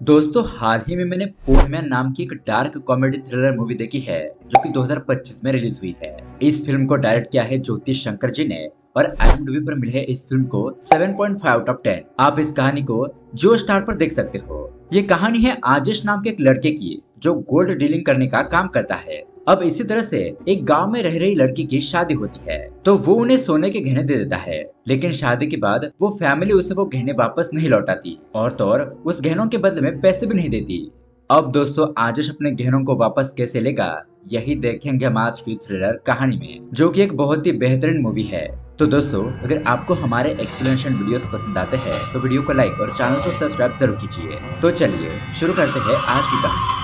दोस्तों हाल ही में मैंने पोस्टमैन नाम की एक डार्क कॉमेडी थ्रिलर मूवी देखी है जो कि 2025 में रिलीज हुई है। इस फिल्म को डायरेक्ट किया है ज्योति शंकर जी ने और IMDb पर मिले है इस फिल्म को 7.5 आउट ऑफ 10। आप इस कहानी को जियो स्टार पर देख सकते हो। ये कहानी है आजिश नाम के एक लड़के की जो गोल्ड डीलिंग करने का काम करता है। अब इसी तरह से एक गांव में रह रही लड़की की शादी होती है तो वो उन्हें सोने के गहने दे देता है, लेकिन शादी के बाद वो फैमिली उसे वो गहने वापस नहीं लौटाती और तो और उस गहनों के बदले में पैसे भी नहीं देती। अब दोस्तों आजिश अपने गहनों को वापस कैसे लेगा, यही देखेंगे हम आज की थ्रिलर कहानी में, जो कि एक बहुत ही बेहतरीन मूवी है। तो दोस्तों अगर आपको हमारे एक्सप्लेनेशन वीडियोस पसंद आते हैं तो वीडियो को लाइक और चैनल को सब्सक्राइब जरूर कीजिए। तो चलिए शुरू करते हैं आज की कहानी।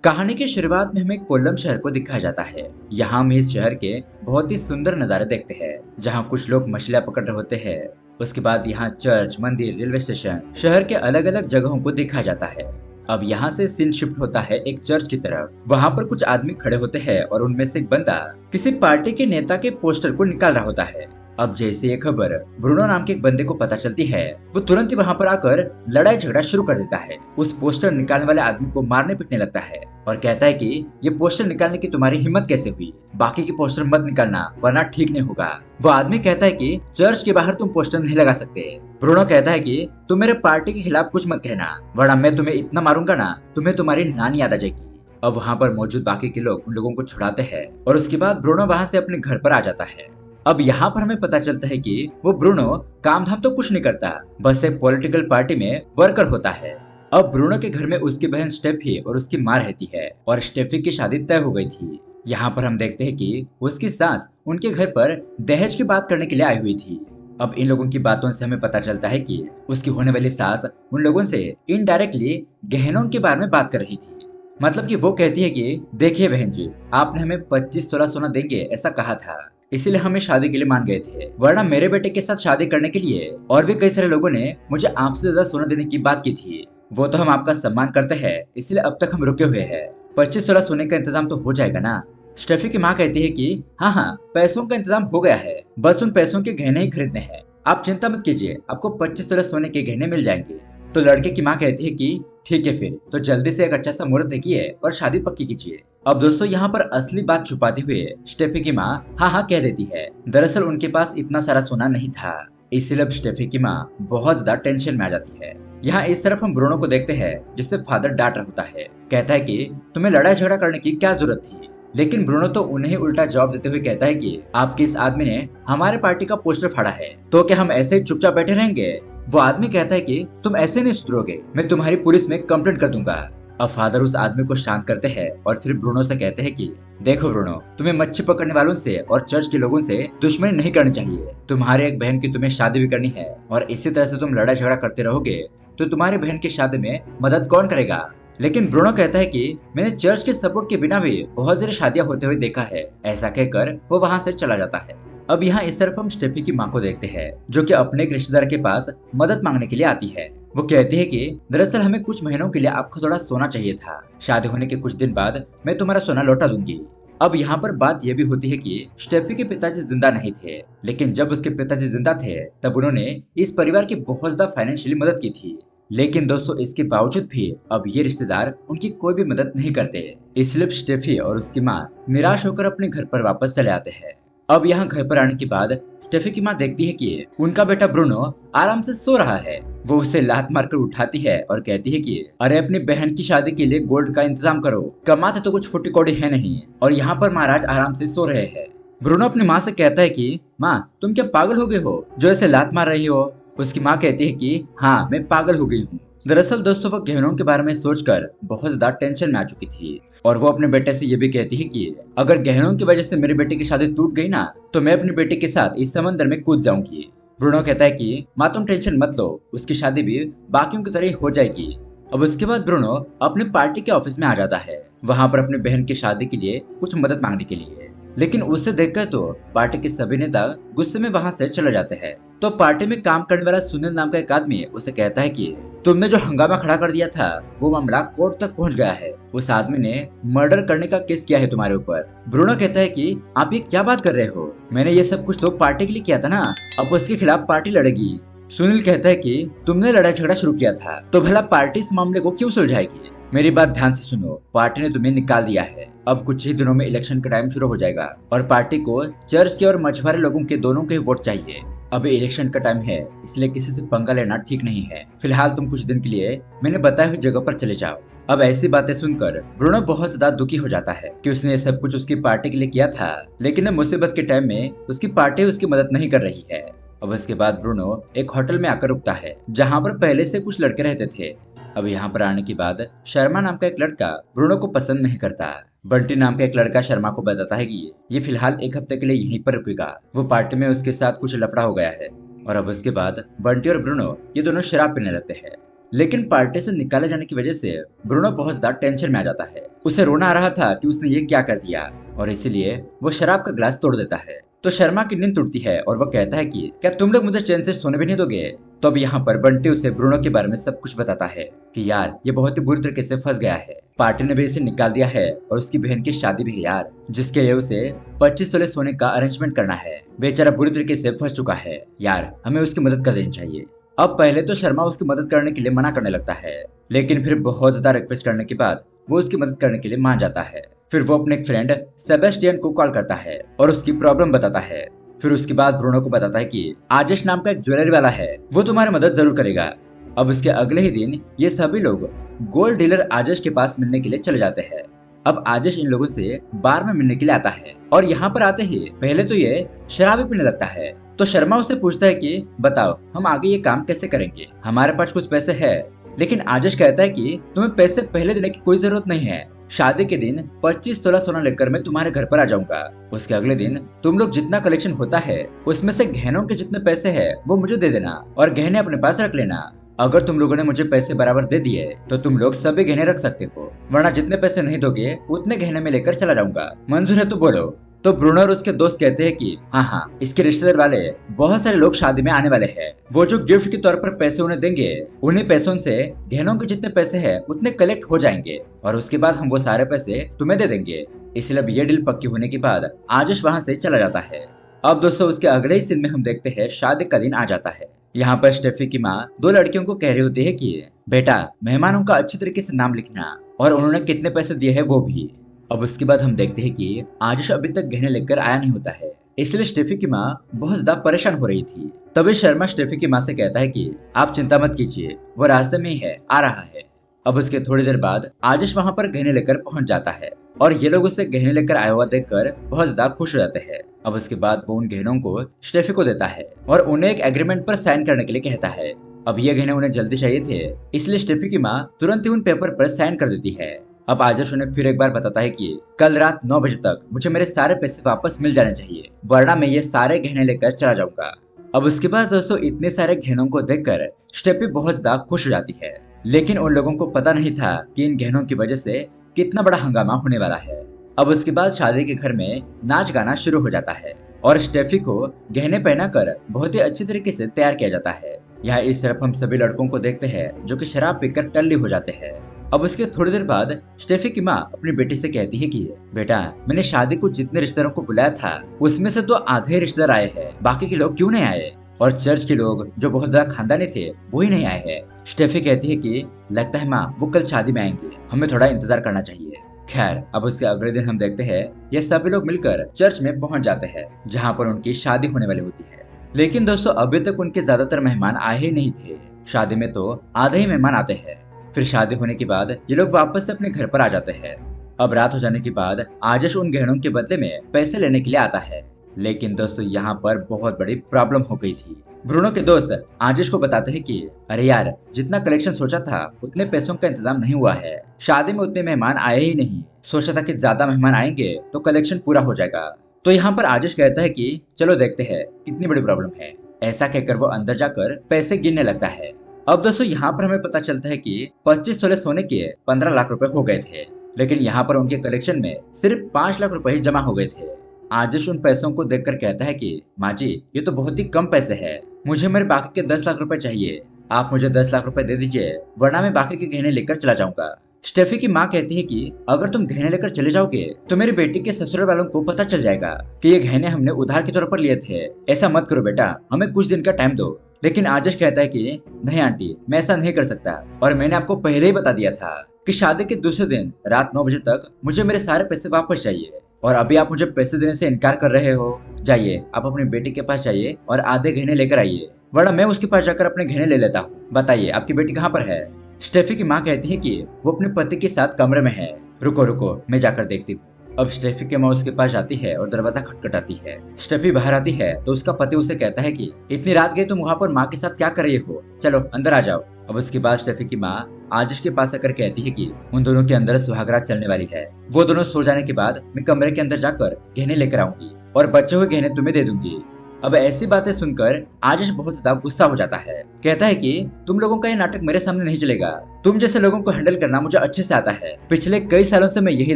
कहानी की शुरुआत में हमें कोल्लम शहर को दिखाया जाता है। यहाँ हम इस शहर के बहुत ही सुंदर नज़ारे देखते हैं, जहाँ कुछ लोग मछलियाँ पकड़ रहे होते हैं। उसके बाद यहाँ चर्च, मंदिर, रेलवे स्टेशन, शहर के अलग अलग जगहों को दिखाया जाता है। अब यहाँ से सीन शिफ्ट होता है एक चर्च की तरफ। वहाँ पर कुछ आदमी खड़े होते हैं और उनमें से एक बंदा किसी पार्टी के नेता के पोस्टर को निकाल रहा होता है। अब जैसे ये खबर ब्रूनो नाम के एक बंदे को पता चलती है, वो तुरंत ही वहाँ पर आकर लड़ाई झगड़ा शुरू कर देता है। उस पोस्टर निकालने वाले आदमी को मारने पीटने लगता है और कहता है कि ये पोस्टर निकालने की तुम्हारी हिम्मत कैसे हुई, बाकी के पोस्टर मत निकालना वरना ठीक नहीं होगा। वो आदमी कहता है कि चर्च के बाहर तुम पोस्टर नहीं लगा सकते। ब्रूनो कहता है कि तुम मेरे पार्टी के खिलाफ कुछ मत कहना वरना मैं तुम्हें इतना मारूंगा ना तुम्हें तुम्हारी नानी याद आ जाएगी। अब वहाँ पर मौजूद बाकी के लोग उन लोगों को छुड़ाते हैं और उसके बाद ब्रूनो वहाँ से अपने घर पर आ जाता है। अब यहाँ पर हमें पता चलता है कि वो ब्रूनो काम धाम तो कुछ नहीं करता, बस एक पॉलिटिकल पार्टी में वर्कर होता है। अब ब्रूनो के घर में उसकी बहन स्टेफी और उसकी माँ रहती है और स्टेफी की शादी तय हो गई थी। यहाँ पर हम देखते हैं कि उसकी सास उनके घर पर दहेज की बात करने के लिए आई हुई थी। अब इन लोगों की बातों से हमें पता चलता है कि उसकी होने वाली सास उन लोगों से इनडायरेक्टली गहनों के बारे में बात कर रही थी। मतलब कि वो कहती है कि देखिए बहन जी, आपने हमें 25 तोला सोना देंगे ऐसा कहा था, इसीलिए हमें शादी के लिए मान गए थे, वरना मेरे बेटे के साथ शादी करने के लिए और भी कई सारे लोगों ने मुझे आपसे ज्यादा सोना देने की बात की थी। वो तो हम आपका सम्मान करते हैं इसलिए अब तक हम रुके हुए हैं। 25 तोला सोने का इंतजाम तो हो जाएगा ना। स्टेफी की माँ कहती है कि हाँ हाँ पैसों का इंतजाम हो गया है, बस उन पैसों के गहने ही खरीदने हैं, आप चिंता मत कीजिए, आपको 25 तोला सोने के गहने मिल जाएंगे। तो लड़के की माँ कहती है कि ठीक है फिर तो जल्दी से एक अच्छा सा मुहूर्त देखिए और शादी पक्की कीजिए। अब दोस्तों यहाँ पर असली बात छुपाते हुए स्टेफी की माँ हाँ हाँ कह देती है। दरअसल उनके पास इतना सारा सोना नहीं था, इसलिए अब स्टेफी की माँ बहुत ज्यादा टेंशन में आ जाती है। यहाँ इस तरफ हम ब्रूनो को देखते हैं जिससे फादर डांट रहा होता है, कहता है कि तुम्हें लड़ाई झगड़ा करने की क्या जरूरत थी। लेकिन ब्रूनो तो उन्हें उल्टा जवाब देते हुए कहता है कि आपके इस आदमी ने हमारे पार्टी का पोस्टर फाड़ा है तो क्या हम ऐसे ही चुपचाप बैठे रहेंगे। वो आदमी कहता है कि तुम ऐसे नहीं सुधरोगे, मैं तुम्हारी पुलिस में कंप्लेंट कर दूंगा। अब फादर उस आदमी को शांत करते हैं और फिर ब्रूनो से कहते हैं कि देखो ब्रूनो, तुम्हें मच्छी पकड़ने वालों से और चर्च के लोगों से दुश्मनी नहीं करनी चाहिए। तुम्हारे एक बहन की तुम्हें शादी भी करनी है और इसी तरह से तुम लड़ाई झगड़ा करते रहोगे तो तुम्हारी बहन की शादी में मदद कौन करेगा। लेकिन ब्रूनो कहता है कि मैंने चर्च के सपोर्ट के बिना भी बहुत सारी शादियां होते हुए देखा है। ऐसा कहकर वो वहाँ से चला जाता है। अब यहाँ इस तरफ हम स्टेफी की माँ को देखते हैं जो कि अपने एक रिश्तेदार के पास मदद मांगने के लिए आती है। वो कहती है कि दरअसल हमें कुछ महीनों के लिए आपको थोड़ा सोना चाहिए था, शादी होने के कुछ दिन बाद मैं तुम्हारा सोना लौटा दूंगी। अब यहाँ पर बात यह भी होती है कि स्टेफी के पिताजी जिंदा नहीं थे, लेकिन जब उसके पिताजी जिंदा थे तब उन्होंने इस परिवार की बहुत ज्यादा फाइनेंशियली मदद की थी। लेकिन दोस्तों इसके बावजूद भी अब ये रिश्तेदार उनकी कोई भी मदद नहीं करते, इसलिए स्टेफी और उसकी माँ निराश होकर अपने घर पर वापस चले आते हैं। अब यहाँ घर पर आने के बाद स्टेफी की माँ देखती है कि उनका बेटा ब्रूनो आराम से सो रहा है। वो उसे लात मारकर उठाती है और कहती है कि अरे अपनी बहन की शादी के लिए गोल्ड का इंतजाम करो, कमाते तो कुछ फुटी कौड़ी है नहीं और यहाँ पर महाराज आराम से सो रहे हैं। ब्रूनो अपनी माँ से कहता है कि माँ तुम क्या पागल हो गए हो जो ऐसे लात मार रही हो। उसकी माँ कहती है कि हाँ मैं पागल हो गई हूँ। दरअसल दोस्तों वो गहनों के बारे में सोचकर बहुत ज्यादा टेंशन में आ चुकी थी और वो अपने बेटे से ये भी कहती है कि अगर गहनों की वजह से मेरे बेटे की शादी टूट गई ना तो मैं अपने बेटे के साथ इस समंदर में कूद जाऊंगी। ब्रूनो कहता है कि माँ तुम टेंशन मत लो, उसकी शादी भी बाकियों की तरह हो जाएगी। अब उसके बाद ब्रूनो अपने पार्टी के ऑफिस में आ जाता है, वहाँ पर अपनी बहन की शादी के लिए कुछ मदद मांगने के लिए। लेकिन उसे देखकर तो पार्टी के सभी नेता गुस्से में वहाँ से चले जाते हैं। तो पार्टी में काम करने वाला सुनील नाम का एक आदमी उसे कहता है कि तुमने जो हंगामा खड़ा कर दिया था वो मामला कोर्ट तक पहुंच गया है, उस आदमी ने मर्डर करने का केस किया है तुम्हारे ऊपर। ब्रूनो कहता है कि आप ये क्या बात कर रहे हो, मैंने ये सब कुछ तो पार्टी के लिए किया था ना, अब उसके खिलाफ पार्टी लड़ेगी। सुनील कहता है कि तुमने लड़ाई झगड़ा शुरू किया था, तो भला पार्टी इस मामले को क्यों सुलझाएगी? मेरी बात ध्यान से सुनो, पार्टी ने तुम्हें निकाल दिया है। अब कुछ ही दिनों में इलेक्शन का टाइम शुरू हो जाएगा और पार्टी को चर्च के और मछुआरे लोगों के दोनों के वोट चाहिए। अभी इलेक्शन का टाइम है, इसलिए किसी से पंगा लेना ठीक नहीं है। फिलहाल तुम कुछ दिन के लिए मैंने बताई हुई जगह पर चले जाओ। अब ऐसी बातें सुनकर ब्रूनो बहुत ज्यादा दुखी हो जाता है कि उसने ये सब कुछ उसकी पार्टी के लिए किया था, लेकिन मुसीबत के टाइम में उसकी पार्टी उसकी मदद नहीं कर रही है। अब इसके बाद ब्रूनो एक होटल में आकर रुकता है, जहाँ पर पहले से कुछ लड़के रहते थे। अब यहाँ पर आने के बाद शर्मा नाम का एक लड़का ब्रूनो को पसंद नहीं करता। बंटी नाम का एक लड़का शर्मा को बताता है कि ये फिलहाल एक हफ्ते के लिए यहीं पर रुकेगा। वो पार्टी में उसके साथ कुछ लफड़ा हो गया है और अब उसके बाद बंटी और ब्रूनो ये दोनों शराब पीने लगते हैं। लेकिन पार्टी से निकाले जाने की वजह से ब्रूनो बहुत ज्यादा टेंशन में आ जाता है। उसे रोना आ रहा था कि उसने ये क्या कर दिया और इसीलिए वो शराब का ग्लास तोड़ देता है। तो शर्मा की नींद टूटती है और वो कहता है कि क्या तुम लोग मुझे चैन से सोने भी नहीं दोगे? तो अब यहाँ पर बंटी उसे ब्रूनो के बारे में सब कुछ बताता है कि यार ये बहुत ही बुरी तरीके से फंस गया है। पार्टी ने भी इसे निकाल दिया है और उसकी बहन की शादी भी है यार, जिसके लिए उसे 25 तोले सोने का अरेंजमेंट करना है। बेचारा बुरी तरीके से फंस चुका है यार, हमें उसकी मदद कर देनी चाहिए। अब पहले तो शर्मा उसकी मदद करने के लिए मना करने लगता है, लेकिन फिर बहुत ज्यादा रिक्वेस्ट करने के बाद वो उसकी मदद करने के लिए मान जाता है। फिर वो अपने एक फ्रेंड सेबेस्टियन को कॉल करता है और उसकी प्रॉब्लम बताता है। फिर उसके बाद ब्रूनो को बताता है कि आजिश नाम का एक ज्वेलरी वाला है, वो तुम्हारी मदद जरूर करेगा। अब उसके अगले ही दिन ये सभी लोग गोल्ड डीलर आजिश के पास मिलने के लिए चले जाते हैं। अब आजिश इन लोगों से बार में मिलने के लिए आता है और यहाँ पर आते ही पहले तो ये शराब पीने लगता है। तो शर्मा उससे पूछता है कि बताओ हम आगे ये काम कैसे करेंगे, हमारे पास कुछ पैसे है। लेकिन आजिश कहता है कि तुम्हें पैसे पहले देने की कोई जरूरत नहीं है, शादी के दिन 25 तोला सोना लेकर मैं तुम्हारे घर पर आ जाऊंगा। उसके अगले दिन तुम लोग जितना कलेक्शन होता है उसमें से गहनों के जितने पैसे है वो मुझे दे देना और गहने अपने पास रख लेना। अगर तुम लोगों ने मुझे पैसे बराबर दे दिए तो तुम लोग सभी गहने रख सकते हो, वरना जितने पैसे नहीं दोगे उतने गहने में लेकर चला जाऊंगा। मंजूर है तो बोलो। तो ब्रूनो और उसके दोस्त कहते हैं कि हाँ हाँ, इसके रिश्तेदार वाले बहुत सारे लोग शादी में आने वाले हैं। वो जो गिफ्ट के तौर पर पैसे उन्हें देंगे, उन्हीं पैसों से गहनों के जितने पैसे हैं उतने कलेक्ट हो जाएंगे और उसके बाद हम वो सारे पैसे तुम्हें दे देंगे। इसलिए अब ये डील पक्की होने के बाद आजिश वहाँ से चला जाता है। अब दोस्तों उसके अगले ही सीन में हम देखते हैं शादी का दिन आ जाता है। यहाँ पर स्टेफी की माँ दो लड़कियों को कह रही होती है कि बेटा मेहमानों का अच्छी तरीके से नाम लिखना और उन्होंने कितने पैसे दिए हैं वो भी। अब उसके बाद हम देखते हैं कि आजिश अभी तक गहने लेकर आया नहीं होता है, इसलिए स्टेफी की माँ बहुत ज्यादा परेशान हो रही थी। तभी शर्मा स्टेफी की माँ से कहता है कि आप चिंता मत कीजिए, वो रास्ते में ही है, आ रहा है। अब उसके थोड़ी देर बाद आजिश वहाँ पर गहने लेकर पहुंच जाता है और ये लोग उसे गहने लेकर आया हुआ देखकर बहुत ज्यादा खुश हो जाते हैं। अब उसके बाद वो उन गहनों को स्टेफी को देता है और उन्हें एक एग्रीमेंट पर साइन करने के लिए कहता है। अब ये गहने उन्हें जल्दी चाहिए थे, इसलिए स्टेफी की माँ तुरंत ही उन पेपर पर साइन कर देती है। अब आजिश उन्हें फिर एक बार बताता है कि कल रात 9 बजे तक मुझे मेरे सारे पैसे वापस मिल जाने चाहिए, वरना मैं ये सारे गहने लेकर चला जाऊंगा। अब उसके बाद दोस्तों इतने सारे गहनों को देखकर स्टेफी बहुत ज्यादा खुश हो जाती है, लेकिन उन लोगों को पता नहीं था कि इन गहनों की वजह से कितना बड़ा हंगामा होने वाला है। अब उसके बाद शादी के घर में नाच गाना शुरू हो जाता है और स्टेफी को गहने पहनाकर बहुत ही अच्छी तरीके से तैयार किया जाता है। यहाँ इस तरफ हम सभी लड़कों को देखते हैं जो कि शराब पीकर टल्ली हो जाते हैं। अब उसके थोड़ी देर बाद स्टेफी की माँ अपनी बेटी से कहती है कि बेटा मैंने शादी को जितने रिश्तेदारों को बुलाया था उसमें से तो आधे रिश्तेदार आए हैं, बाकी के लोग क्यों नहीं आए? और चर्च के लोग जो बहुत ज्यादा खानदानी थे वो ही नहीं आए हैं। स्टेफी कहती है कि लगता है माँ वो कल शादी में आएंगे, हमें थोड़ा इंतजार करना चाहिए। खैर अब उसके अगले दिन हम देखते हैं ये सभी लोग मिलकर चर्च में पहुंच जाते हैं जहाँ पर उनकी शादी होने वाली होती है। लेकिन दोस्तों अभी तक उनके ज्यादातर मेहमान आए ही नहीं थे, शादी में तो आधे ही मेहमान आते हैं। फिर शादी होने के बाद ये लोग वापस से अपने घर पर आ जाते हैं। अब रात हो जाने के बाद आजिश उन गहनों के बदले में पैसे लेने के लिए आता है, लेकिन दोस्तों यहाँ पर बहुत बड़ी प्रॉब्लम हो गई थी। ब्रूनो के दोस्त आजिश को बताते हैं कि अरे यार जितना कलेक्शन सोचा था उतने पैसों का इंतजाम नहीं हुआ है, शादी में उतने मेहमान आए ही नहीं, सोचा था कि ज्यादा मेहमान आएंगे तो कलेक्शन पूरा हो जाएगा। तो यहाँ पर आजिश कहता है कि चलो देखते हैं कितनी बड़ी प्रॉब्लम है। ऐसा कहकर वो अंदर जाकर पैसे गिनने लगता है। अब दोस्तों यहाँ पर हमें पता चलता है कि 25 तोले सोने के 15 लाख रुपए हो गए थे, लेकिन यहाँ पर उनके कलेक्शन में सिर्फ 5 लाख रुपए ही जमा हो गए थे। आजिश उन पैसों को देखकर कहता है कि माँ जी ये तो बहुत ही कम पैसे है, मुझे मेरे बाकी के 10 लाख रुपए चाहिए, आप मुझे 10 लाख रुपए दे दीजिए वरना मैं बाकी के गहने लेकर चला जाऊंगा। स्टेफी की माँ कहती है कि अगर तुम गहने लेकर चले जाओगे तो मेरी बेटी के ससुराल वालों को पता चल जाएगा कि ये गहने हमने उधार के तौर पर लिए थे। ऐसा मत करो बेटा, हमें कुछ दिन का टाइम दो। लेकिन आजश कहता है कि नहीं आंटी, मैं ऐसा नहीं कर सकता, और मैंने आपको पहले ही बता दिया था कि शादी के दूसरे दिन रात 9 बजे तक मुझे मेरे सारे पैसे वापस चाहिए, और अभी आप मुझे पैसे देने से इनकार कर रहे हो। जाइए, आप अपनी बेटी के पास जाइए और आधे गहने लेकर आइए, वरना मैं उसके पास जाकर अपने गहने ले लेता हूँ। बताइए, आपकी बेटी कहाँ पर है? स्टेफी की माँ कहती है कि वो अपने पति के साथ कमरे में है। रुको रुको, मैं जाकर देखती हूँ। अब स्टेफी की माँ उसके पास जाती है और दरवाजा खटखटाती है। स्टेफी बाहर आती है तो उसका पति उसे कहता है कि इतनी रात गई तुम वहाँ पर माँ के साथ क्या कर रही हो, चलो अंदर आ जाओ। अब उसके बाद स्टेफी की माँ आजिश के पास आकर कहती है कि उन दोनों के अंदर सुहागरात चलने वाली है। वो दोनों सो जाने के बाद मैं कमरे के अंदर जाकर गहने लेकर आऊंगी और बचे हुए गहने तुम्हें दे दूंगी। अब ऐसी बातें सुनकर आजिश बहुत ज्यादा गुस्सा हो जाता है। कहता है कि तुम लोगों का ये नाटक मेरे सामने नहीं चलेगा। तुम जैसे लोगों को हैंडल करना मुझे अच्छे से आता है। पिछले कई सालों से मैं यही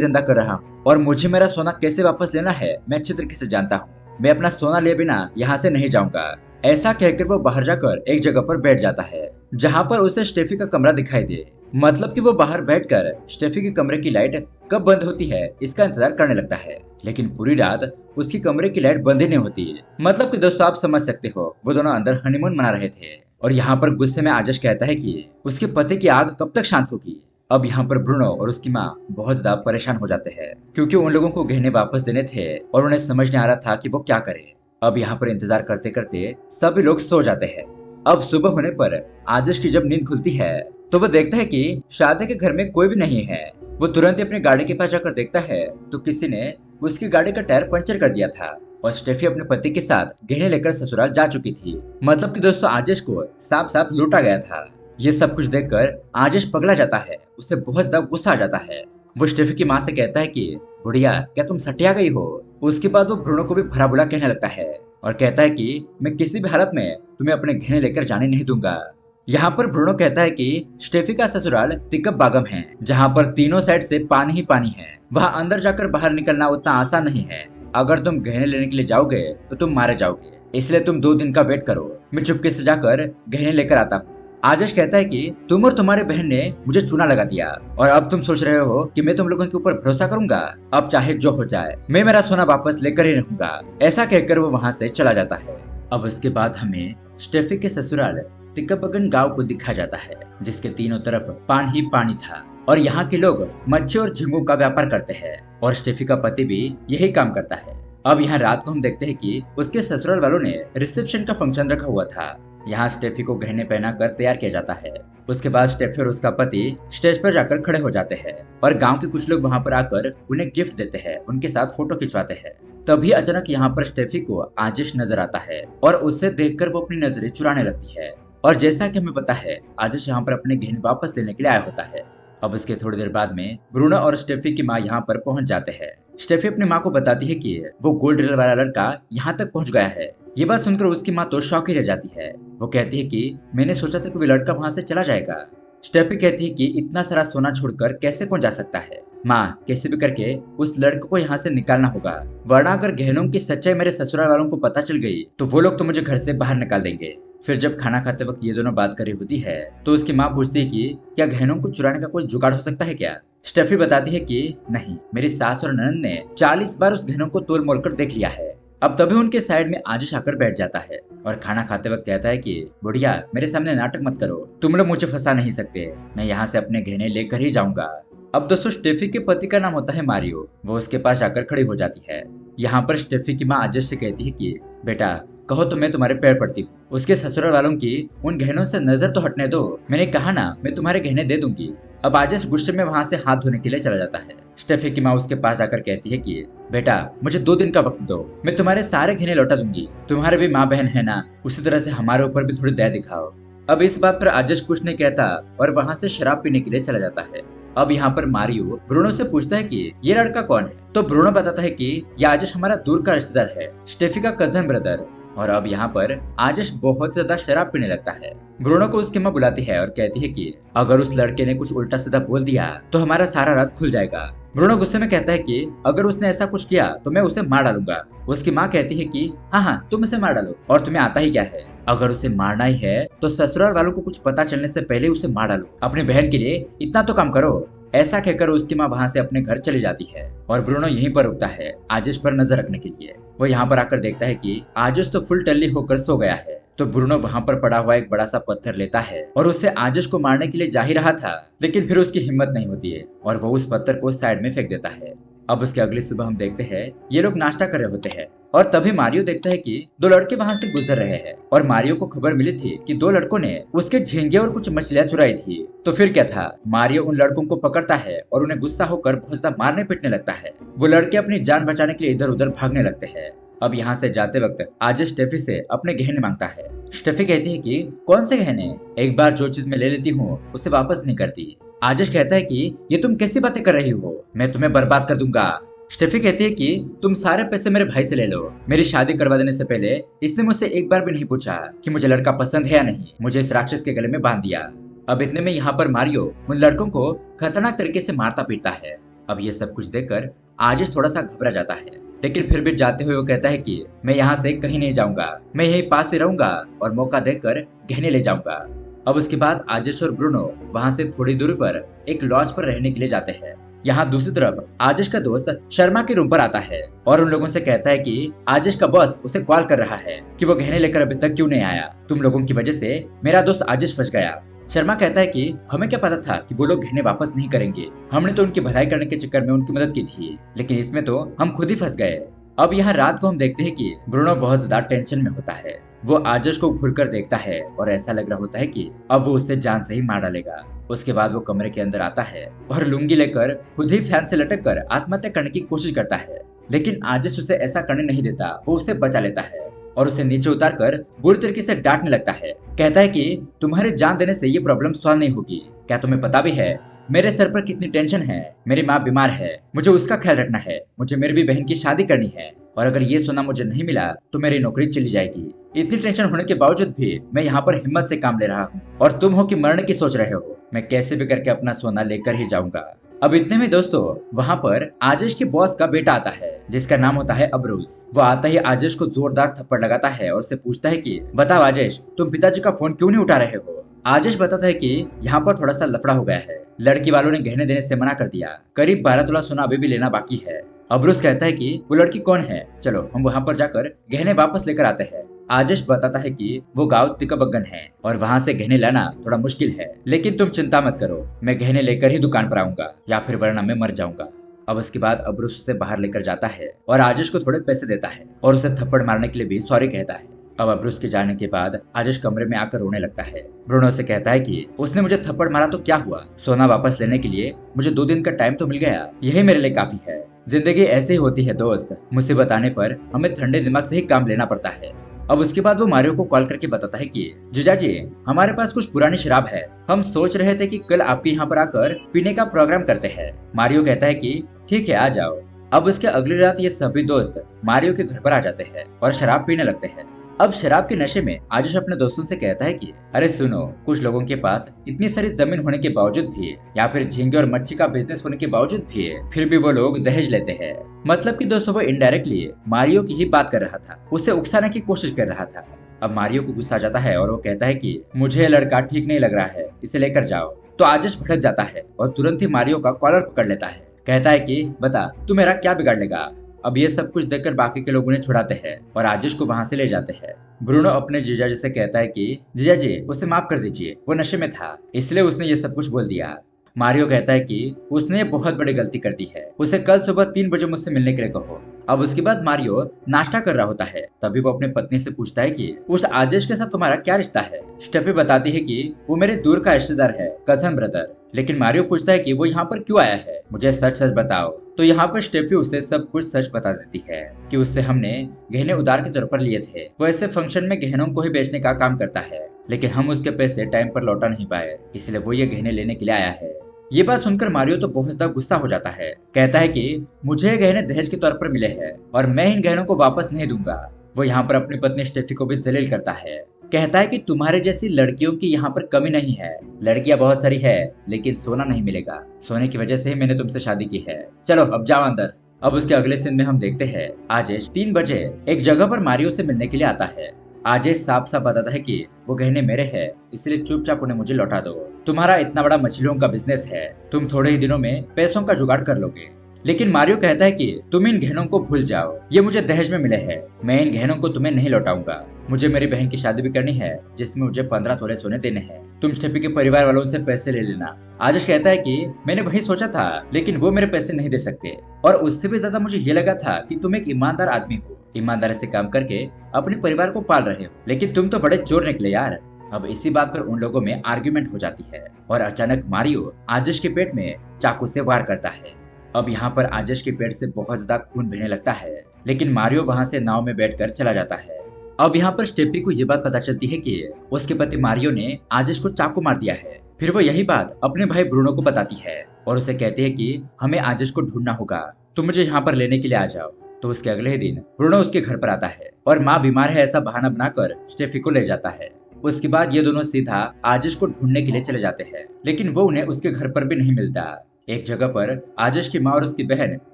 धंधा कर रहा हूँ और मुझे मेरा सोना कैसे वापस लेना है मैं अच्छे तरीके से जानता हूँ। मैं अपना सोना लिए बिना यहाँ से नहीं जाऊंगा। ऐसा कहकर वो बाहर जाकर एक जगह पर बैठ जाता है जहाँ पर उसे स्टेफी का कमरा दिखाई दे। मतलब कि वो बाहर बैठकर स्टेफी के कमरे की लाइट कब बंद होती है इसका इंतजार करने लगता है, लेकिन पूरी रात उसकी कमरे की लाइट बंद ही नहीं होती है। मतलब कि दोस्तों, आप समझ सकते हो, वो दोनों अंदर हनीमून मना रहे थे। और यहाँ पर गुस्से में आजश कहता है कि उसके पति की आग कब तक शांत होगी। अब यहाँ पर ब्रूनो और उसकी माँ बहुत ज्यादा परेशान हो जाते हैं क्योंकि उन लोगों को गहने वापस देने थे और उन्हें समझ नहीं आ रहा था कि वो क्या करे। अब यहाँ पर इंतजार करते करते सभी लोग सो जाते हैं। अब सुबह होने पर आदर्श की जब नींद खुलती है तो वो देखता है कि शादी के घर में कोई भी नहीं है। वो तुरंत ही अपनी गाड़ी के पास जाकर देखता है तो किसी ने उसकी गाड़ी का टायर पंचर कर दिया था और स्टेफी अपने पति के साथ गहने लेकर ससुराल जा चुकी थी। मतलब कि दोस्तों, आदेश को साफ साफ लूटा गया था। ये सब कुछ देखकर आदेश पगला जाता है, उसे बहुत ज्यादा गुस्सा आ जाता है। वो स्टेफी की माँ से कहता है कि बुढ़िया, क्या तुम सटिया गई हो? उसके बाद वो ब्रूनो को भी भला बुरा कहने लगता है और कहता है कि मैं किसी भी हालत में तुम्हें अपने गहने लेकर जाने नहीं दूंगा। यहाँ पर ब्रूनो कहता है कि स्टेफी का ससुराल तिकब बागम है, जहाँ पर तीनों साइड से पानी ही पानी है। वहाँ अंदर जाकर बाहर निकलना उतना आसान नहीं है। अगर तुम गहने लेने के लिए जाओगे तो तुम मारे जाओगे, इसलिए तुम 2 दिन का वेट करो, मैं चुपके से जाकर गहने लेकर आता हूँ। आदेश कहता है कि तुम और तुम्हारे बहन ने मुझे चूना लगा दिया और अब तुम सोच रहे हो कि मैं तुम लोगों के ऊपर भरोसा करूंगा। अब चाहे जो हो जाए, मैं मेरा सोना वापस लेकर ही रहूंगा। ऐसा कहकर वो वहाँ से चला जाता है। अब उसके बाद हमें स्टेफी के ससुराल तिकबगन गांव को दिखाया जाता है, जिसके तीनों तरफ पानी ही पानी था और यहाँ के लोग मच्छी और झींगों का व्यापार करते हैं और स्टेफी का पति भी यही काम करता है। अब यहाँ रात को हम देखते हैं कि उसके ससुराल वालों ने रिसेप्शन का फंक्शन रखा हुआ था। यहाँ स्टेफी को गहने पहनाकर तैयार किया जाता है। उसके बाद स्टेफी और उसका पति स्टेज पर जाकर खड़े हो जाते हैं और गांव के कुछ लोग वहां पर आकर उन्हें गिफ्ट देते हैं, उनके साथ फोटो खिंचवाते हैं। तभी अचानक यहाँ पर स्टेफी को आजिश नजर आता है और उसे देखकर वो अपनी नजरें चुराने लगती है। और जैसा कि हमें पता है, आजिश यहाँ पर अपने गहने वापस लेने के लिए आया होता है। अब उसके थोड़ी देर बाद में ब्रूनो और स्टेफी की माँ यहाँ पर पहुंच जाते हैं। स्टेफी अपनी माँ को बताती है कि वो गोल्ड ड्रिल वाला लड़का यहाँ तक पहुंच गया है। ये बात सुनकर उसकी माँ तो शॉक ही रह जाती है। वो कहती है कि मैंने सोचा था कि वो लड़का वहाँ से चला जाएगा। स्टेफी कहती है कि इतना सारा सोना छोड़कर कैसे कौन जा सकता है। माँ, कैसे भी करके उस लड़के को यहाँ से निकालना होगा, वरना अगर गहनों की सच्चाई मेरे ससुराल वालों को पता चल गई तो वो लोग तो मुझे घर से बाहर निकाल देंगे। फिर जब खाना खाते वक्त ये दोनों बात कर रही होती है तो उसकी माँ पूछती है कि क्या गहनों को चुराने का कोई जुगाड़ हो सकता है क्या? स्टेफी बताती है कि नहीं, मेरी सास और ननद ने 40 बार उस गहनों को तोल मोल कर देख लिया है। अब तभी उनके साइड में आजिश आकर बैठ जाता है और खाना खाते वक्त कहता है कि बुढ़िया, मेरे सामने नाटक मत करो, तुम लोग मुझे फंसा नहीं सकते, मैं यहाँ से अपने गहने लेकर ही जाऊंगा। अब दोस्तों, स्टेफी के पति का नाम होता है मारियो। वो उसके पास आकर खड़ी हो जाती है। यहाँ पर स्टेफी की माँ आजिश से कहती है कि बेटा, कहो तो मैं तुम्हारे पैर पड़ती हूँ, उसके ससुराल वालों की उन गहनों से नजर तो हटने दो। मैंने कहा ना, मैं तुम्हारे गहने दे दूंगी। अब आजिश गुस्से में वहाँ से हाथ धोने के लिए चला जाता है। स्टेफी की माँ उसके पास आकर कहती है कि बेटा, मुझे 2 दिन का वक्त दो, मैं तुम्हारे सारे गहने लौटा दूंगी। तुम्हारे भी माँ बहन है ना, उसी तरह से हमारे ऊपर भी थोड़ी दया दिखाओ। अब इस बात पर आजिश कुछ नहीं कहता और वहाँ से शराब पीने के लिए चला जाता है। अब यहाँ पर मारियो ब्रूनो से पूछता है कि ये लड़का कौन है, तो ब्रूनो बताता है कि ये आजिश हमारा दूर का रिश्तेदार है, स्टेफी का कजन ब्रदर। और अब यहाँ पर आजिश बहुत ज्यादा शराब पीने लगता है। ब्रूनो को उसकी माँ बुलाती है और कहती है कि अगर उस लड़के ने कुछ उल्टा सीधा बोल दिया तो हमारा सारा राज खुल जाएगा। ब्रूनो गुस्से में कहता है कि अगर उसने ऐसा कुछ किया तो मैं उसे मार डालूंगा। उसकी माँ कहती है कि हाँ हाँ, तुम उसे मार डालो, और तुम्हें आता ही क्या है, अगर उसे मारना ही है तो ससुराल वालों को कुछ पता चलने से पहले उसे मार डालो, अपनी बहन के लिए इतना तो काम करो। ऐसा कहकर उसकी माँ वहाँ से अपने घर चली जाती है और ब्रूनो यहीं पर रुकता है आजिश पर नजर रखने के लिए। वो यहाँ पर आकर देखता है कि आजिश तो फुल टल्ली होकर सो गया है। तो ब्रूनो वहाँ पर पड़ा हुआ एक बड़ा सा पत्थर लेता है और उससे आजिश को मारने के लिए जा ही रहा था, लेकिन फिर उसकी हिम्मत नहीं होती है और वो उस पत्थर को साइड में फेंक देता है। अब उसके अगली सुबह हम देखते हैं ये लोग नाश्ता कर रहे होते हैं और तभी मारियो देखता है कि दो लड़के वहाँ से गुजर रहे हैं और मारियो को खबर मिली थी कि दो लड़कों ने उसके झींगे और कुछ मछलियाँ चुराई थी। तो फिर क्या था, मारियो उन लड़कों को पकड़ता है और उन्हें गुस्सा होकर बहुत ज्यादा मारने पीटने लगता है। वो लड़के अपनी जान बचाने के लिए इधर उधर भागने लगते हैं। अब यहाँ से जाते वक्त आज स्टेफी से अपने गहने मांगता है। स्टेफी कहती है कि कौन से गहने, एक बार जो चीज मैं ले लेती हूँ उसे वापस नहीं करती। आजिश कहता है कि ये तुम कैसी बातें कर रही हो, मैं तुम्हें बर्बाद कर दूंगा। स्टेफी कहती है कि तुम सारे पैसे मेरे भाई से ले लो, मेरी शादी करवा देने से पहले इसने मुझसे एक बार भी नहीं पूछा कि मुझे लड़का पसंद है या नहीं, मुझे इस राक्षस के गले में बांध दिया। अब इतने में यहाँ पर मारियो उन लड़कों को खतरनाक तरीके से मारता पीटता है। अब ये सब कुछ देखकर आजिश थोड़ा सा घबरा जाता है, लेकिन फिर भी जाते हुए वो कहता है कि मैं यहाँ से कहीं नहीं जाऊंगा, मैं यहीं पास ही रहूंगा और मौका देखकर गहने ले जाऊंगा। अब उसके बाद आजिश और ब्रूनो वहाँ से थोड़ी दूरी पर एक लॉज पर रहने के लिए जाते हैं। यहाँ दूसरी तरफ आजिश का दोस्त शर्मा के रूम पर आता है और उन लोगों से कहता है कि आजिश का बॉस उसे कॉल कर रहा है कि वो गहने लेकर अभी तक क्यों नहीं आया, तुम लोगों की वजह से मेरा दोस्त आजिश फंस गया। शर्मा कहता है कि हमें क्या पता था कि वो लोग गहने वापस नहीं करेंगे, हमने तो उनकी भलाई करने के चक्कर में उनकी मदद की थी, लेकिन इसमें तो हम खुद ही फंस गए। अब यहाँ रात को हम देखते हैं कि ब्रूनो बहुत ज्यादा टेंशन में होता है। वो आजिश को घूर कर देखता है और ऐसा लग रहा होता है कि अब वो उसे जान से ही मार डालेगा। उसके बाद वो कमरे के अंदर आता है और लुंगी लेकर खुद ही फैन से लटक कर आत्महत्या करने की कोशिश करता है, लेकिन आजिश उसे ऐसा करने नहीं देता। वो उसे बचा लेता है और उसे नीचे उतार कर बुरी तरीके से डांटने लगता है। कहता है कि तुम्हारी जान देने से ये प्रॉब्लम सॉल्व नहीं होगी, क्या तुम्हें पता भी है मेरे सर पर कितनी टेंशन है, मेरी माँ बीमार है, मुझे उसका ख्याल रखना है, मुझे मेरी भी बहन की शादी करनी है और अगर ये सोना मुझे नहीं मिला तो मेरी नौकरी चली जाएगी। इतनी टेंशन होने के बावजूद भी मैं यहाँ पर हिम्मत से काम ले रहा हूँ और तुम हो कि मरने की सोच रहे हो, मैं कैसे भी करके अपना सोना लेकर ही जाऊंगा। अब इतने में दोस्तों वहाँ पर आजिश के बॉस का बेटा आता है जिसका नाम होता है अबरूस। वो आता ही आजिश को जोरदार थप्पड़ लगाता है और उसे पूछता है कि बताओ आजिश, तुम पिताजी का फोन क्यों नहीं उठा रहे हो। आजिश बताता है कि यहाँ पर थोड़ा सा लफड़ा हो गया है, लड़की वालों ने गहने देने से मना कर दिया, करीब 12 तोला सोना अभी भी लेना बाकी है। अबरूस कहता है कि वो लड़की कौन है, चलो हम वहाँ पर जाकर गहने वापस लेकर आते हैं। आजिश बताता है कि वो गांव तिकबगन है और वहाँ से गहने लाना थोड़ा मुश्किल है, लेकिन तुम चिंता मत करो, मैं गहने लेकर ही दुकान पर आऊंगा या फिर वरना मैं मर जाऊंगा। अब उसके बाद अबरूस उसे बाहर लेकर जाता है और आजिश को थोड़े पैसे देता है और उसे थप्पड़ मारने के लिए भी सॉरी कहता है। अब अबरूस के जाने के बाद आजिश कमरे में आकर रोने लगता है। ब्रूनो से कहता है कि उसने मुझे थप्पड़ मारा तो क्या हुआ, सोना वापस लेने के लिए मुझे 2 दिन का टाइम तो मिल गया, यही मेरे लिए काफी है। जिंदगी ऐसे ही होती है दोस्त, मुसीबत आने पर हमें ठंडे दिमाग से ही काम लेना पड़ता है। अब उसके बाद वो मारियो को कॉल करके बताता है कि जीजाजी हमारे पास कुछ पुरानी शराब है, हम सोच रहे थे कि कल आपके यहाँ पर आकर पीने का प्रोग्राम करते हैं। मारियो कहता है कि ठीक है आ जाओ। अब उसके अगली रात ये सभी दोस्त मारियो के घर पर आ जाते हैं और शराब पीने लगते हैं। अब शराब के नशे में आजिश अपने दोस्तों से कहता है कि अरे सुनो, कुछ लोगों के पास इतनी सारी जमीन होने के बावजूद भी या फिर झींगे और मच्छी का बिजनेस होने के बावजूद भी फिर भी वो लोग दहेज लेते हैं। मतलब कि दोस्तों वो इनडायरेक्टली मारियो की ही बात कर रहा था, उसे उकसाने की कोशिश कर रहा था। अब मारियो को गुस्सा आ जाता है और वो कहता है कि मुझे लड़का ठीक नहीं लग रहा है, इसे लेकर जाओ। तो आजिश भड़क जाता है और तुरंत ही मारियो का कॉलर पकड़ लेता है। कहता है कि बता तू मेरा क्या बिगाड़ लेगा। अब ये सब कुछ देखकर बाकी के लोग उन्हें छुड़ाते हैं और आजिश को वहाँ से ले जाते हैं। ब्रूनो अपने जीजाजी से कहता है कि जीजाजी उसे माफ कर दीजिए, वो नशे में था इसलिए उसने ये सब कुछ बोल दिया। मारियो कहता है कि उसने बहुत बड़ी गलती कर दी है, उसे कल सुबह 3 बजे मुझसे मिलने के लिए कहो। अब उसके बाद मारियो नाश्ता कर रहा होता है, तभी वो अपनी पत्नी से पूछता है कि उस आदेश के साथ तुम्हारा क्या रिश्ता है। स्टेफी बताती है कि वो मेरे दूर का रिश्तेदार है, कजन ब्रदर। लेकिन मारियो पूछता है कि वो यहाँ पर क्यों आया है, मुझे सच सच बताओ। तो यहाँ पर स्टेफी उसे सब कुछ सच बता देती है कि उससे हमने गहने उधार के तौर पर लिए थे, वो ऐसे फंक्शन में गहनों को ही बेचने का काम करता है, लेकिन हम उसके पैसे टाइम पर लौटा नहीं पाए, इसलिए वो ये गहने लेने के लिए आया है। ये बात सुनकर मारियो तो बहुत ज्यादा गुस्सा हो जाता है, कहता है कि मुझे गहने दहेज के तौर पर मिले हैं और मैं इन गहनों को वापस नहीं दूंगा। वो यहाँ पर अपनी पत्नी स्टेफी को भी जलील करता है, कहता है कि तुम्हारे जैसी लड़कियों की यहाँ पर कमी नहीं है, लड़कियां बहुत सारी है लेकिन सोना नहीं मिलेगा, सोने की वजह से ही मैंने तुमसे शादी की है, चलो अब जाओ अंदर। अब उसके अगले सीन में हम देखते हैं आजेश 3 बजे एक जगह पर मारियो से मिलने के लिए आता है। आजेश साफ साफ बताता है कि वो गहने मेरे हैं, इसलिए चुपचाप उन्हें मुझे लौटा दो। तुम्हारा इतना बड़ा मछलियों का बिजनेस है, तुम थोड़े ही दिनों में पैसों का जुगाड़ कर लोगे। लेकिन मारियो कहता है कि तुम इन गहनों को भूल जाओ, ये मुझे दहेज में मिले हैं, मैं इन गहनों को तुम्हें नहीं लौटाऊंगा। मुझे मेरी बहन की शादी भी करनी है जिसमें मुझे 15 तोले सोने देने हैं। तुम स्टेफी के परिवार वालों से पैसे ले लेना। आजश कहता है कि मैंने वही सोचा था, लेकिन वो मेरे पैसे नहीं दे सकते, और उससे भी ज्यादा मुझे ये लगा था कि तुम एक ईमानदार आदमी हो, ईमानदारी से काम करके अपने परिवार को पाल रहे हो, लेकिन तुम तो बड़े चोर निकले यार। अब इसी बात पर उन लोगों में आर्ग्यूमेंट हो जाती है और अचानक मारियो आजश के पेट में चाकू से वार करता है। अब यहाँ पर आजश के पेट से बहुत ज्यादा खून बहने लगता है, लेकिन मारियो वहाँ से नाव में बैठकर चला जाता है। अब यहाँ पर स्टेफी को ये बात पता चलती है कि उसके पति मारियो ने आजश को चाकू मार दिया है। फिर वो यही बात अपने भाई ब्रूनो को बताती है और उसे कहती है कि हमें आजश को ढूंढना होगा, तुम मुझे यहाँ पर लेने के लिए आ जाओ। तो उसके अगले ही दिन ब्रूनो उसके घर पर आता है और माँ बीमार है ऐसा बहाना बनाकर स्टेफी को ले जाता है। उसके बाद ये दोनों सीधा आजश को ढूंढने के लिए चले जाते हैं, लेकिन वो उन्हें उसके घर पर भी नहीं मिलता। एक जगह पर आजश की माँ और उसकी बहन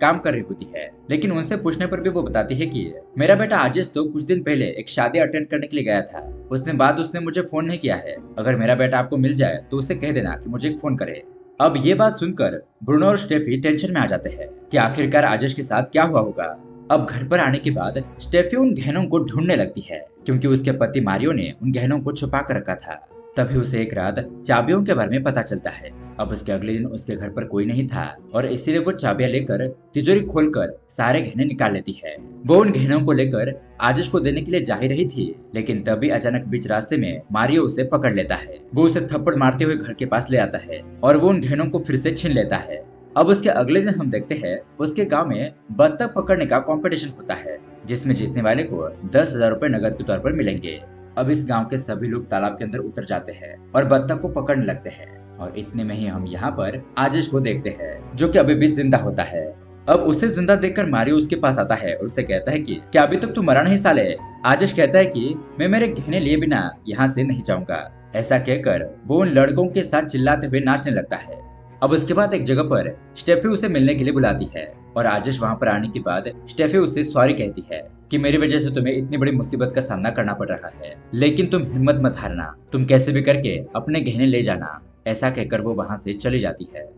काम कर रही होती है, लेकिन उनसे पूछने पर भी वो बताती है कि मेरा बेटा आजश तो कुछ दिन पहले एक शादी अटेंड करने के लिए गया था, उसने मुझे फोन नहीं किया है। अगर मेरा बेटा आपको मिल जाए तो उसे कह देना कि मुझे एक फोन करे। अब ये बात सुनकर ब्रूनो और स्टेफी टेंशन में आ जाते हैं कि आखिरकार आजश के साथ क्या हुआ होगा। अब घर पर आने के बाद स्टेफी उन गहनों को ढूंढने लगती है, क्योंकि उसके पति मारियो ने उन गहनों को छुपा कर रखा था। तभी उसे एक रात चाबियों के बारे में पता चलता है। अब उसके अगले दिन उसके घर पर कोई नहीं था और इसीलिए वो चाबियां लेकर तिजोरी खोलकर सारे गहने निकाल लेती है। वो उन गहनों को लेकर आजश को देने के लिए जा ही रही थी, लेकिन तभी अचानक बीच रास्ते में मारियो उसे पकड़ लेता है। वो उसे थप्पड़ मारते हुए घर के पास ले आता है और वो उन गहनों को फिर से छीन लेता है। अब उसके अगले दिन हम देखते हैं उसके गांव में बत्तख पकड़ने का कंपटीशन होता है, जिसमें जीतने वाले को 10,000 रुपए नगद के तौर पर मिलेंगे। अब इस गांव के सभी लोग तालाब के अंदर उतर जाते हैं और बत्तख को पकड़ने लगते हैं, और इतने में ही हम यहाँ पर आजश को देखते हैं जो कि अभी भी जिंदा होता है। अब उसे जिंदा देखकर मारियो उसके पास आता है और उसे कहता है कि क्या अभी तक तू मरा नहीं साले। आजश कहता है कि मैं मेरे गहने लिए बिना यहाँ से नहीं जाऊंगा। ऐसा कहकर वो उन लड़कों के साथ चिल्लाते हुए नाचने लगता है। अब उसके बाद एक जगह पर स्टेफी उसे मिलने के लिए बुलाती है और आजश वहाँ पर आने के बाद स्टेफी उसे सॉरी कहती है कि मेरी वजह से तुम्हें इतनी बड़ी मुसीबत का सामना करना पड़ रहा है, लेकिन तुम हिम्मत मत हारना, तुम कैसे भी करके अपने गहने ले जाना। ऐसा कहकर वो वहाँ से चली जाती है।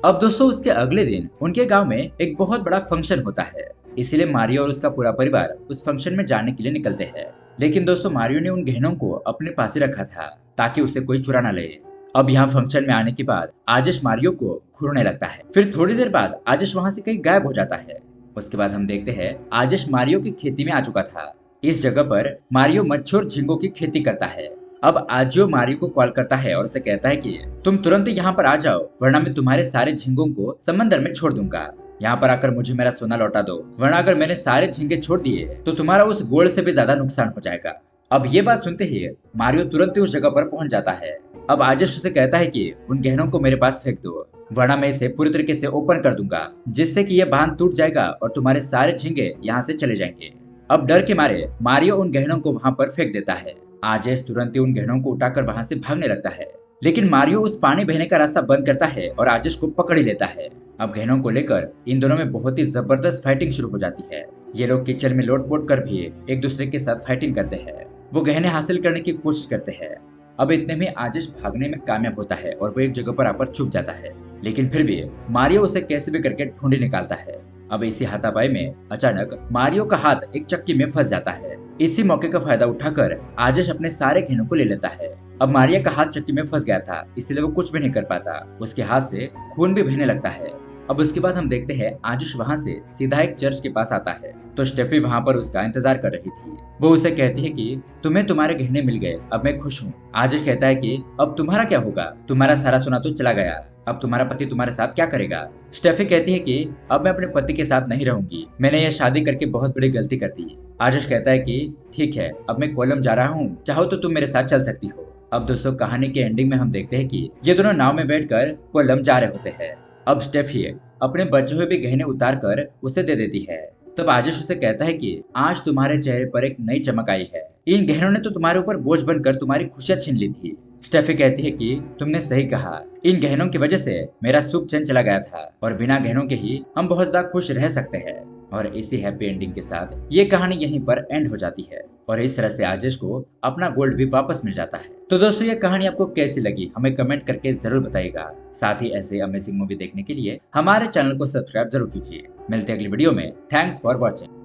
अब दोस्तों उसके अगले दिन उनके गाँव में एक बहुत बड़ा फंक्शन होता है, इसीलिए मारियो और उसका पूरा परिवार उस फंक्शन में जाने के लिए निकलते हैं। लेकिन दोस्तों मारियो ने उन गहनों को अपने पास ही रखा था ताकि उसे कोई चुरा ना ले। अब यहाँ फंक्शन में आने के बाद आजश मारियो को घूरने लगता है। फिर थोड़ी देर बाद आजश वहाँ से कहीं गायब हो जाता है। उसके बाद हम देखते हैं आजश मारियो की खेती में आ चुका था। इस जगह पर मारियो मच्छी और झींगों की खेती करता है। अब आजियो मारियो को कॉल करता है और उसे कहता है कि तुम तुरंत यहाँ पर आ जाओ, वरना मैं तुम्हारे सारे झींगों को समंदर में छोड़ दूंगा। यहाँ पर आकर मुझे मेरा सोना लौटा दो, वरना अगर मैंने सारे झींगे छोड़ दिए तो तुम्हारा उस गोल्ड से भी ज्यादा नुकसान हो जाएगा। अब ये बात सुनते ही मारियो तुरंत ही उस जगह पर पहुंच जाता है। अब आजश उसे कहता है कि उन गहनों को मेरे पास फेंक दो, वरना मैं इसे पूरी तरीके से ओपन कर दूंगा, जिससे कि ये बांध टूट जाएगा और तुम्हारे सारे झींगे यहाँ से चले जाएंगे। अब डर के मारे मारियो उन गहनों को वहाँ पर फेंक देता है। आजश तुरंत ही उन गहनों को उठाकर वहाँ से भागने लगता है, लेकिन मारियो उस पानी बहने का रास्ता बंद करता है और आजश को पकड़ ही लेता है। अब गहनों को लेकर इन दोनों में बहुत ही जबरदस्त फाइटिंग शुरू हो जाती है। ये लोग किचन में लोट-पोट कर भी एक दूसरे के साथ फाइटिंग करते हैं। वो गहने हासिल करने की कोशिश करते हैं। अब इतने में आजश भागने में कामयाब होता है और वो एक जगह पर आकर छुप जाता है, लेकिन फिर भी मारियो उसे कैसे भी करके ढूंढ निकालता है। अब इसी हाथापाई में अचानक मारियो का हाथ एक चक्की में फंस जाता है। इसी मौके का फायदा उठाकर आजश अपने सारे गहनों को ले लेता है। अब मारिया का हाथ चक्की में फंस गया था, इसलिए वो कुछ भी नहीं कर पाता। उसके हाथ से खून भी बहने लगता है। अब उसके बाद हम देखते हैं आजश वहाँ से सीधा एक चर्च के पास आता है, तो स्टेफी वहाँ पर उसका इंतजार कर रही थी। वो उसे कहती है कि तुम्हें तुम्हारे गहने मिल गए, अब मैं खुश हूँ। आजश कहता है कि अब तुम्हारा क्या होगा, तुम्हारा सारा सोना तो चला गया, अब तुम्हारा पति तुम्हारे साथ क्या करेगा। स्टेफी कहती है कि अब मैं अपने पति के साथ नहीं रहूंगी, मैंने यह शादी करके बहुत बड़ी गलती कर दी। आजश कहता है कि ठीक है, अब मैं कोलम जा रहा हूँ, चाहो तो तुम मेरे साथ चल सकती हो। अब दोस्तों कहानी के एंडिंग में हम देखते हैं कि ये दोनों नाव में बैठकर कोलम जा रहे होते हैं। अब स्टेफी अपने बचे हुए भी गहने उतार कर उसे दे देती है। तब आजश उसे कहता है कि आज तुम्हारे चेहरे पर एक नई चमक आई है, इन गहनों ने तो तुम्हारे ऊपर बोझ बनकर तुम्हारी खुशियां छीन ली थी। स्टेफी कहती है कि तुमने सही कहा, इन गहनों की वजह से मेरा सुख चैन चला गया था और बिना गहनों के ही हम बहुत ज्यादा खुश रह सकते हैं। और इसी हैप्पी एंडिंग के साथ ये कहानी यहीं पर एंड हो जाती है और इस तरह से आजिश को अपना गोल्ड भी वापस मिल जाता है। तो दोस्तों ये कहानी आपको कैसी लगी हमें कमेंट करके जरूर बताइएगा। साथ ही ऐसे अमेजिंग मूवी देखने के लिए हमारे चैनल को सब्सक्राइब जरूर कीजिए। मिलते हैं अगली वीडियो में। Thanks for watching.